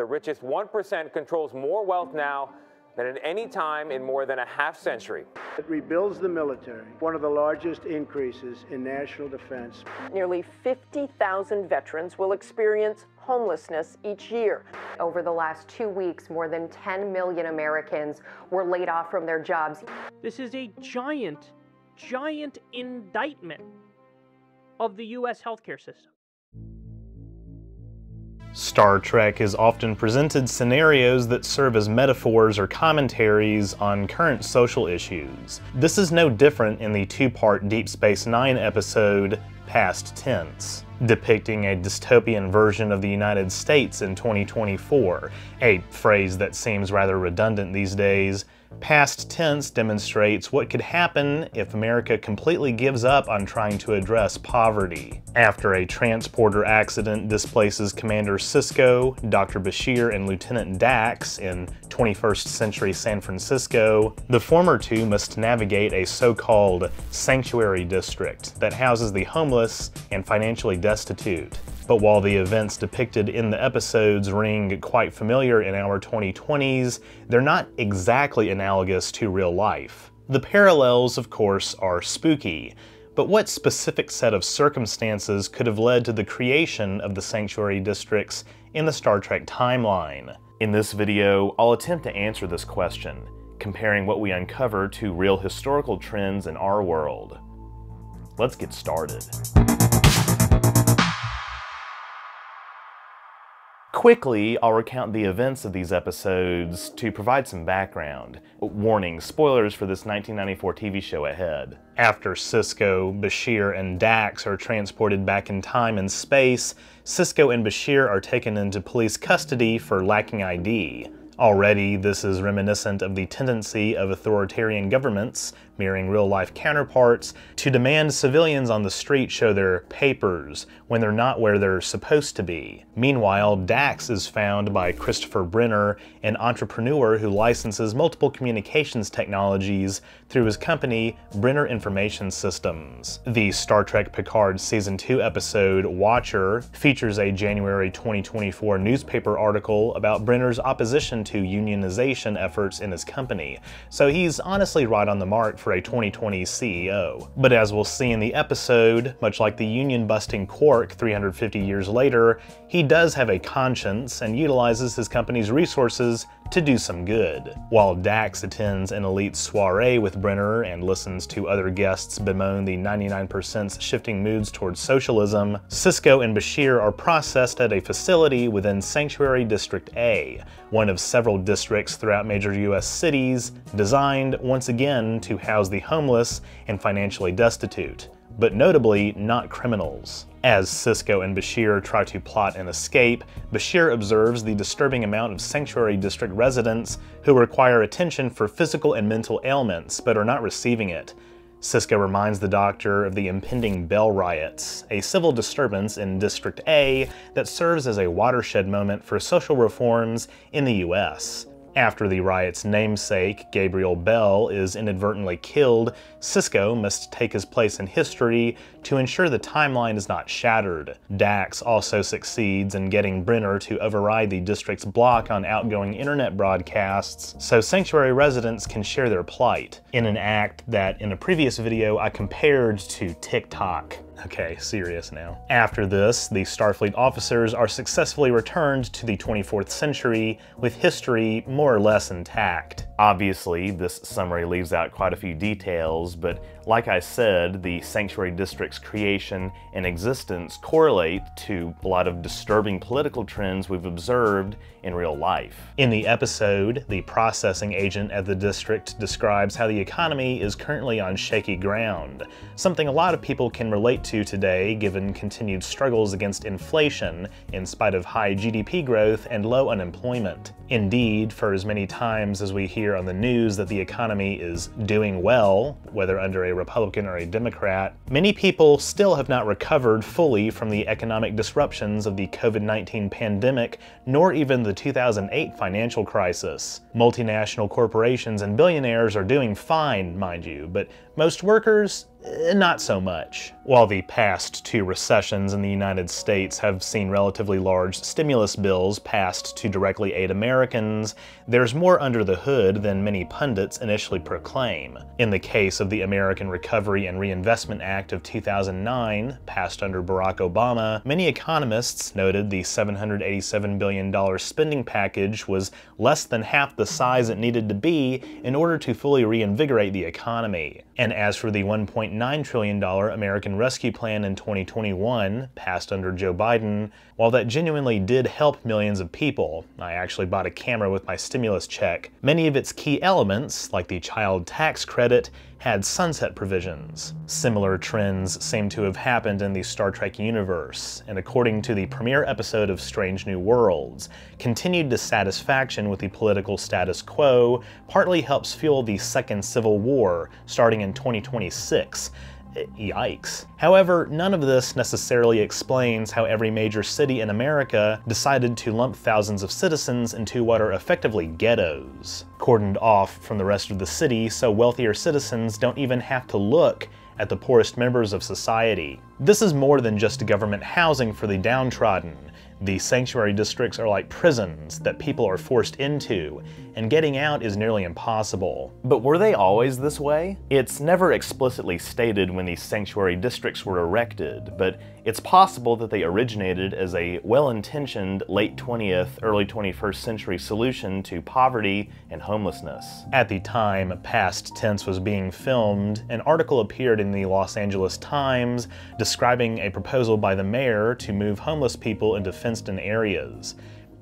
the richest 1% controls more wealth now than at any time in more than a half-century. It rebuilds the military, one of the largest increases in national defense. Nearly 50,000 veterans will experience homelessness each year. Over the last 2 weeks, more than 10 million Americans were laid off from their jobs. This is a giant indictment of the U.S. healthcare system. Star Trek has often presented scenarios that serve as metaphors or commentaries on current social issues. This is no different in the two-part Deep Space Nine episode, Past Tense, depicting a dystopian version of the United States in 2024, a phrase that seems rather redundant these days. Past tense demonstrates what could happen if America completely gives up on trying to address poverty. After a transporter accident displaces Commander Sisko, Dr. Bashir, and Lieutenant Dax in 21st century San Francisco, the former two must navigate a so-called sanctuary district that houses the homeless and financially destitute. But while the events depicted in the episodes ring quite familiar in our 2020s, they're not exactly analogous to real life. The parallels, of course, are spooky, but what specific set of circumstances could have led to the creation of the sanctuary districts in the Star Trek timeline? In this video, I'll attempt to answer this question, comparing what we uncover to real historical trends in our world. Let's get started. Quickly, I'll recount the events of these episodes to provide some background. Warning, spoilers for this 1994 TV show ahead. After Sisko, Bashir, and Dax are transported back in time and space, Sisko and Bashir are taken into police custody for lacking ID. Already, this is reminiscent of the tendency of authoritarian governments, mirroring real-life counterparts, to demand civilians on the street show their papers when they're not where they're supposed to be. Meanwhile, Dax is found by Christopher Brenner, an entrepreneur who licenses multiple communications technologies through his company, Brenner Information Systems. The Star Trek Picard Season 2 episode, Watcher, features a January 2024 newspaper article about Brenner's opposition to unionization efforts in his company, so he's honestly right on the mark for a 2020 CEO. But as we'll see in the episode, much like the union-busting Quark 350 years later, he does have a conscience and utilizes his company's resources to do some good. While Dax attends an elite soiree with Brenner and listens to other guests bemoan the 99% shifting moods towards socialism, Sisko and Bashir are processed at a facility within Sanctuary District A, one of several districts throughout major US cities, designed once again to house the homeless and financially destitute, but notably not criminals. As Sisko and Bashir try to plot an escape, Bashir observes the disturbing amount of Sanctuary District residents who require attention for physical and mental ailments but are not receiving it. Sisko reminds the doctor of the impending Bell Riots, a civil disturbance in District A that serves as a watershed moment for social reforms in the US. After the riot's namesake, Gabriel Bell, is inadvertently killed, Sisko must take his place in history to ensure the timeline is not shattered. Dax also succeeds in getting Brenner to override the district's block on outgoing internet broadcasts so Sanctuary residents can share their plight, in an act that in a previous video I compared to TikTok. Okay, serious now. After this, the Starfleet officers are successfully returned to the 24th century, with history more or less intact. Obviously, this summary leaves out quite a few details, but like I said, the Sanctuary District's creation and existence correlate to a lot of disturbing political trends we've observed in real life. In the episode, the processing agent at the district describes how the economy is currently on shaky ground, something a lot of people can relate to today given continued struggles against inflation in spite of high GDP growth and low unemployment. Indeed, for as many times as we hear on the news that the economy is doing well, whether under a Republican or a Democrat, many people still have not recovered fully from the economic disruptions of the COVID-19 pandemic, nor even the 2008 financial crisis. Multinational corporations and billionaires are doing fine, mind you, but Most workers, not so much. While the past 2 recessions in the United States have seen relatively large stimulus bills passed to directly aid Americans, there's more under the hood than many pundits initially proclaim. In the case of the American Recovery and Reinvestment Act of 2009, passed under Barack Obama, many economists noted the $787 billion spending package was less than half the size it needed to be in order to fully reinvigorate the economy. And as for the $1.9 trillion American Rescue Plan in 2021, passed under Joe Biden, while that genuinely did help millions of people, I actually bought a camera with my stimulus check, many of its key elements, like the child tax credit, had sunset provisions. Similar trends seem to have happened in the Star Trek universe, and according to the premiere episode of Strange New Worlds, continued dissatisfaction with the political status quo partly helps fuel the Second Civil War, starting in 2026. Yikes. However, none of this necessarily explains how every major city in America decided to lump thousands of citizens into what are effectively ghettos, cordoned off from the rest of the city so wealthier citizens don't even have to look at the poorest members of society. This is more than just government housing for the downtrodden. The sanctuary districts are like prisons that people are forced into, and getting out is nearly impossible. But were they always this way? It's never explicitly stated when these sanctuary districts were erected, but it's possible that they originated as a well-intentioned late 20th, early 21st century solution to poverty and homelessness. At the time Past Tense was being filmed, an article appeared in the Los Angeles Times describing a proposal by the mayor to move homeless people into fenced-in areas.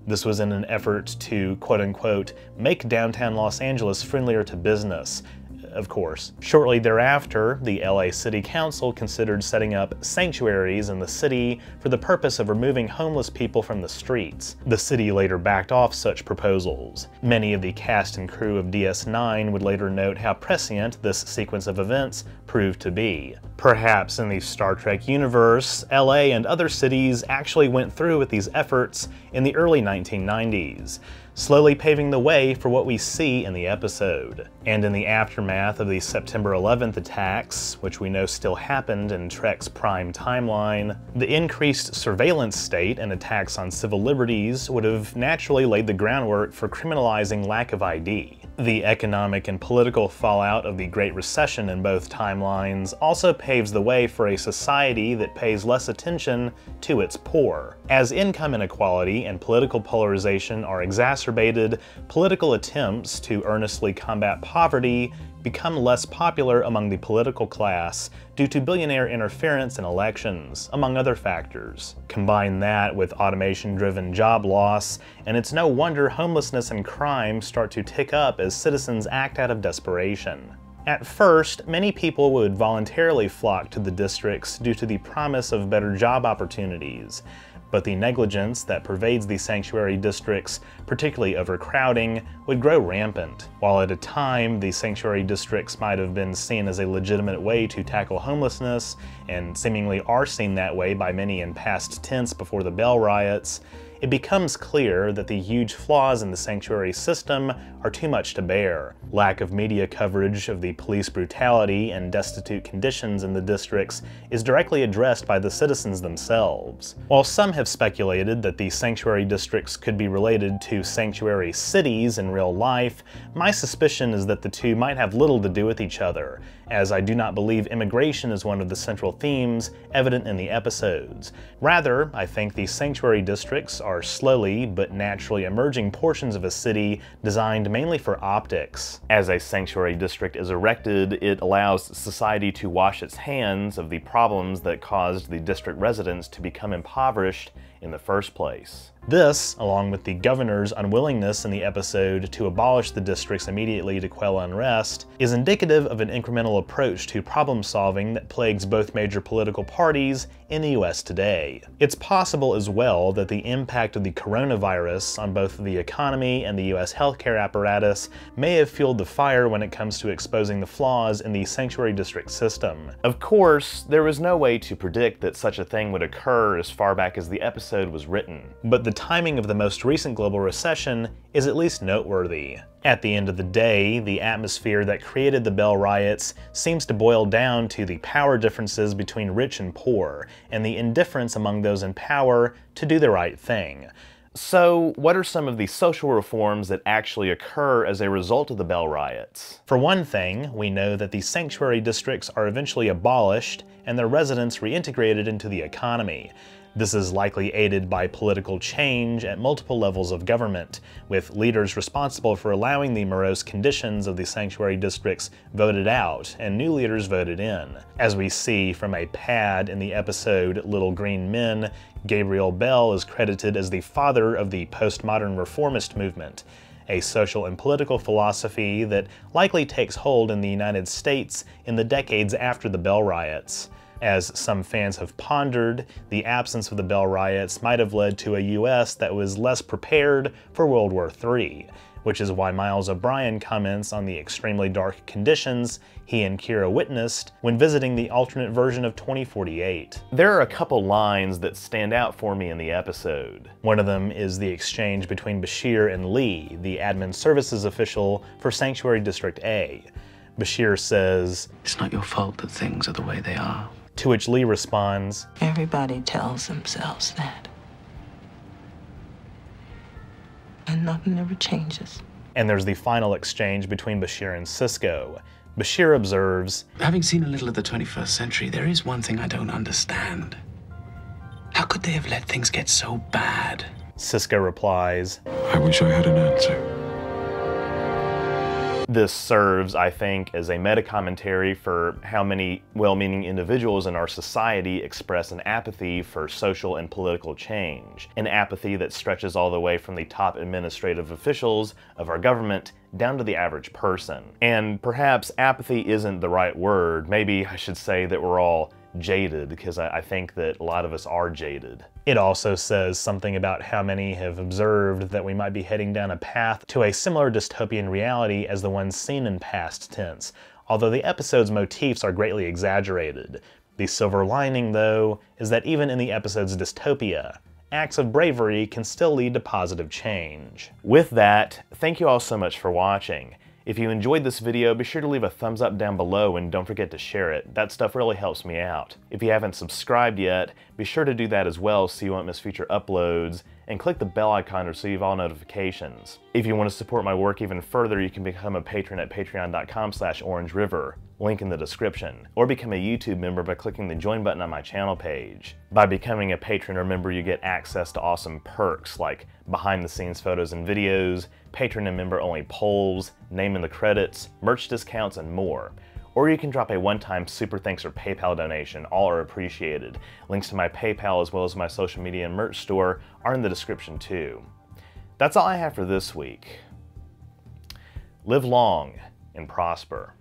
This was in an effort to, quote-unquote, make downtown Los Angeles friendlier to business. Of course. Shortly thereafter, the LA City Council considered setting up sanctuaries in the city for the purpose of removing homeless people from the streets. The city later backed off such proposals. Many of the cast and crew of DS9 would later note how prescient this sequence of events proved to be. Perhaps in the Star Trek universe, LA and other cities actually went through with these efforts in the early 1990s. Slowly paving the way for what we see in the episode. And in the aftermath of the September 11th attacks, which we know still happened in Trek's prime timeline, the increased surveillance state and attacks on civil liberties would have naturally laid the groundwork for criminalizing lack of ID. The economic and political fallout of the Great Recession in both timelines also paves the way for a society that pays less attention to its poor. As income inequality and political polarization are exacerbated, political attempts to earnestly combat poverty become less popular among the political class due to billionaire interference in elections, among other factors. Combine that with automation-driven job loss, and it's no wonder homelessness and crime start to tick up as citizens act out of desperation. At first, many people would voluntarily flock to the districts due to the promise of better job opportunities. But the negligence that pervades the sanctuary districts, particularly overcrowding, would grow rampant. While at a time the sanctuary districts might have been seen as a legitimate way to tackle homelessness, and seemingly are seen that way by many in Past Tense before the Bell riots, it becomes clear that the huge flaws in the sanctuary system are too much to bear. Lack of media coverage of the police brutality and destitute conditions in the districts is directly addressed by the citizens themselves. While some have speculated that the sanctuary districts could be related to sanctuary cities in real life, my suspicion is that the two might have little to do with each other, as I do not believe immigration is one of the central themes evident in the episodes. Rather, I think the sanctuary districts are slowly but naturally emerging portions of a city designed mainly for optics. As a sanctuary district is erected, it allows society to wash its hands of the problems that caused the district residents to become impoverished in the first place. This, along with the governor's unwillingness in the episode to abolish the districts immediately to quell unrest, is indicative of an incremental approach to problem solving that plagues both major political parties in the US today. It's possible as well that the impact of the coronavirus on both the economy and the US healthcare apparatus may have fueled the fire when it comes to exposing the flaws in the sanctuary district system. Of course, there was no way to predict that such a thing would occur as far back as the episode was written. But the timing of the most recent global recession is at least noteworthy. At the end of the day, the atmosphere that created the Bell riots seems to boil down to the power differences between rich and poor, and the indifference among those in power to do the right thing. So, what are some of the social reforms that actually occur as a result of the Bell riots? For one thing, we know that the sanctuary districts are eventually abolished and their residents reintegrated into the economy. This is likely aided by political change at multiple levels of government, with leaders responsible for allowing the morose conditions of the sanctuary districts voted out and new leaders voted in. As we see from a pad in the episode Little Green Men, Gabriel Bell is credited as the father of the postmodern reformist movement, a social and political philosophy that likely takes hold in the United States in the decades after the Bell riots. As some fans have pondered, the absence of the Bell riots might have led to a US that was less prepared for World War III, which is why Miles O'Brien comments on the extremely dark conditions he and Kira witnessed when visiting the alternate version of 2048. There are a couple lines that stand out for me in the episode. One of them is the exchange between Bashir and Lee, the admin services official for Sanctuary District A. Bashir says, "It's not your fault that things are the way they are." To which Lee responds, "Everybody tells themselves that. And nothing ever changes." And there's the final exchange between Bashir and Sisko. Bashir observes, "Having seen a little of the 21st century, there is one thing I don't understand. How could they have let things get so bad?" Sisko replies, "I wish I had an answer." This serves, I think, as a meta-commentary for how many well-meaning individuals in our society express an apathy for social and political change. An apathy that stretches all the way from the top administrative officials of our government down to the average person. And perhaps apathy isn't the right word. Maybe I should say that we're all jaded, because I think that a lot of us are jaded. It also says something about how many have observed that we might be heading down a path to a similar dystopian reality as the one seen in past tense, although the episode's motifs are greatly exaggerated. The silver lining, though, is that even in the episode's dystopia, acts of bravery can still lead to positive change. With that, thank you all so much for watching. If you enjoyed this video, be sure to leave a thumbs up down below and don't forget to share it. That stuff really helps me out. If you haven't subscribed yet, be sure to do that as well so you won't miss future uploads, and click the bell icon to receive all notifications. If you want to support my work even further, you can become a patron at patreon.com/orangeriver, link in the description, or become a YouTube member by clicking the join button on my channel page. By becoming a patron or member, you get access to awesome perks like behind the scenes photos and videos, patron and member only polls, name in the credits, merch discounts, and more. Or you can drop a one-time super thanks or PayPal donation. All are appreciated. Links to my PayPal as well as my social media and merch store are in the description too. That's all I have for this week. Live long and prosper.